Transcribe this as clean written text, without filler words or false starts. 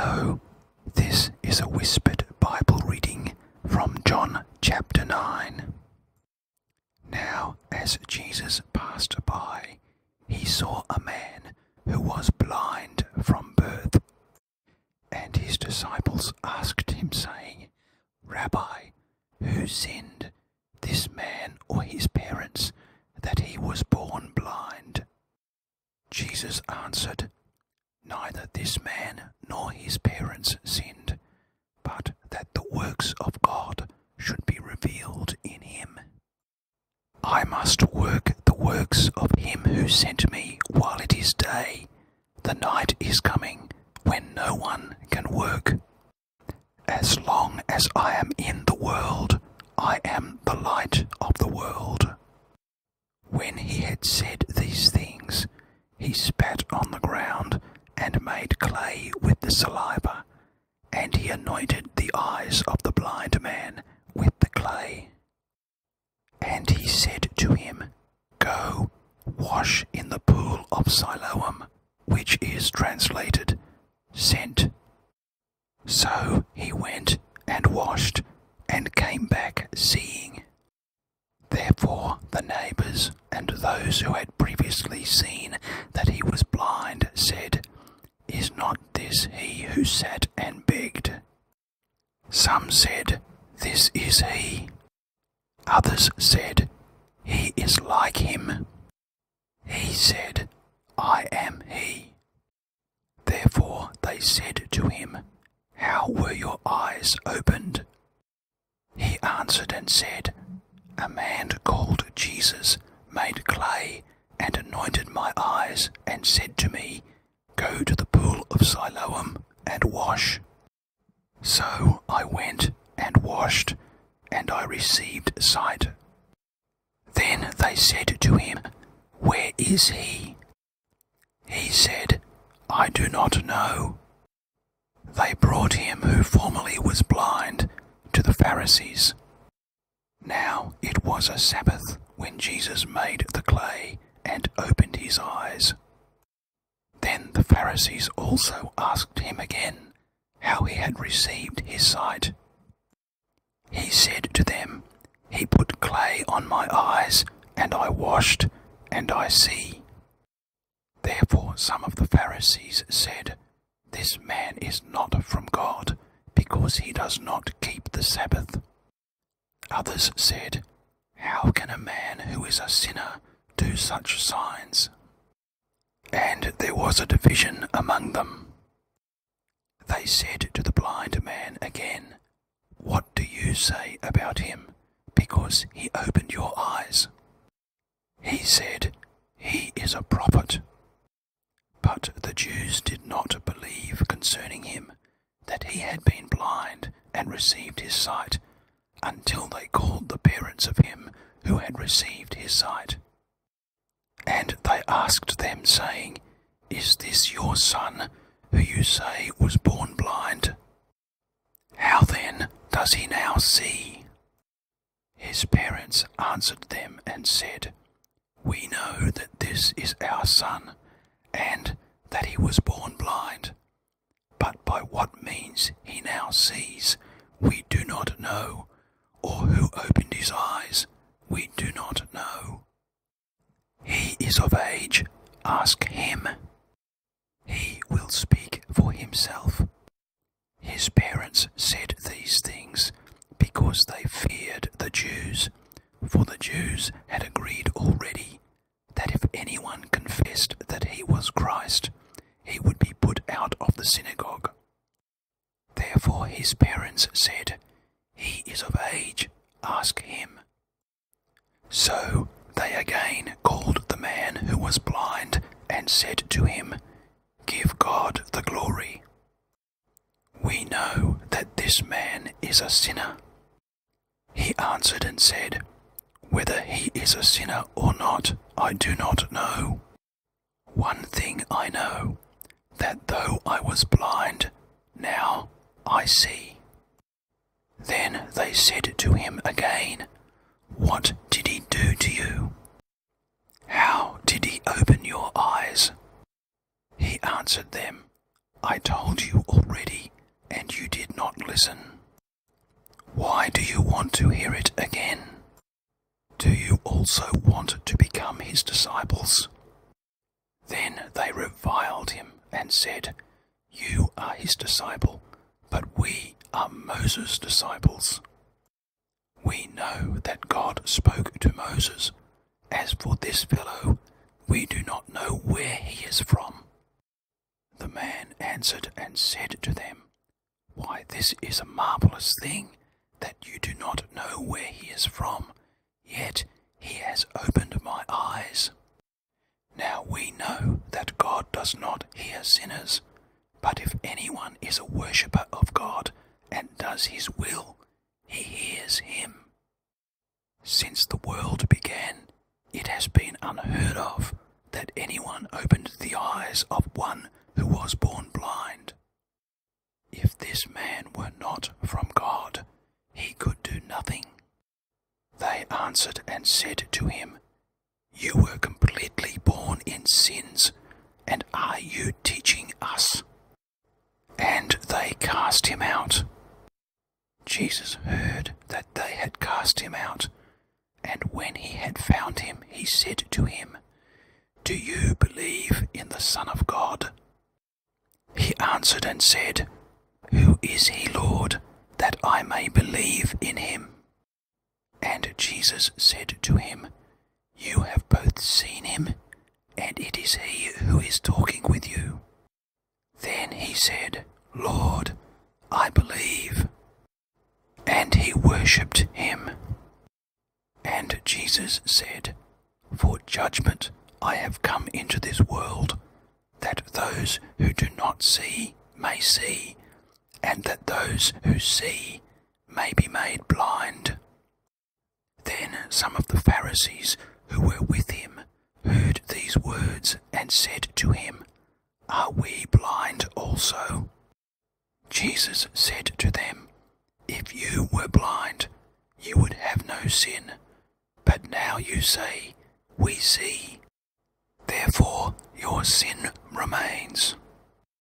Hello, this is a whispered Bible reading from John chapter 9. Now, as Jesus passed by, he saw a man who was blind from birth. And his disciples asked him, saying, Rabbi, who sinned, this man or his parents, that he was born blind? Jesus answered, Neither this man nor his parents sinned, but that the works of God should be revealed in him. I must work the works of him who sent me while it is day. The night is coming when no one can work. As long as I am in the world, I am the light of the world. When he had said these things, he spat on the ground and made clay with the saliva, and he anointed the eyes of the blind man with the clay. And he said to him, Go, wash in the pool of Siloam, which is translated, sent. So he went and washed, and came back seeing. Therefore the neighbours and those who had previously seen that he was blind said, Is not this he who sat and begged? Some said, This is he. Others said, He is like him. He said, I am he. Therefore they said to him, How were your eyes opened? He answered and said, A man called Jesus made clay and anointed my eyes and said to me, Go to the pool of Siloam and wash. So I went and washed, and I received sight. Then they said to him, Where is he? He said, I do not know. They brought him who formerly was blind to the Pharisees. Now it was a Sabbath when Jesus made the clay and opened his eyes. Then the Pharisees also asked him again how he had received his sight. He said to them, He put clay on my eyes, and I washed, and I see. Therefore some of the Pharisees said, This man is not from God, because he does not keep the Sabbath. Others said, How can a man who is a sinner do such signs? And there was a division among them. They said to the blind man again, What do you say about him, because he opened your eyes? He said, He is a prophet. But the Jews did not believe concerning him, that he had been blind and received his sight, until they called the parents of him who had received his sight. And they asked them, saying, Is this your son, who you say was born blind? How then does he now see? His parents answered them and said, We know that this is our son, and that he was born blind. But by what means he now sees, we do not know, or who opened his eyes, we do not know. He is of age, ask him. He will speak for himself. His parents said these things because they feared the Jews, for the Jews had agreed already that if anyone confessed that he was Christ, he would be put out of the synagogue. Therefore his parents said, He is of age, ask him. So they again called the man who was blind and said to him, Give God the glory. We know that this man is a sinner. He answered and said, Whether he is a sinner or not, I do not know. One thing I know, that though I was blind, now I see. Then they said to him again, What did he do to you? How did he open your eyes? He answered them, I told you already, and you did not listen. Why do you want to hear it again? Do you also want to become his disciples?" Then they reviled him and said, "You are his disciple, but we are Moses' disciples. We know that God spoke to Moses. As for this fellow, we do not know where he is from." The man answered and said to them, "Why, this is a marvelous thing, that you do not know where he is from, yet he has opened my eyes. Now we know that God does not hear sinners, but if anyone is a worshipper of God and does his will, he hears him. Since the world began, it has been unheard of that anyone opened the eyes of one who was born blind. If this man were not from God, he could do nothing." They answered and said to him, "You were completely born in sins, and are you teaching us?" And they cast him out. Jesus heard that they had cast him out, and when he had found him, he said to him, "Do you believe in the Son of God?" He answered and said, "Who is he, Lord, that I may believe in him?" And Jesus said to him, "You have both seen him, and it is he who is talking with you." Then he said, "Lord, I believe." And he worshipped him. And Jesus said, "For judgment I have come into this world, that those who do not see may see, and that those who see may be made blind." Then some of the Pharisees who were with him heard these words and said to him, "Are we blind also?" Jesus said to them, "If you were blind, you would have no sin, but now you say, 'We see.' Therefore your sin remains."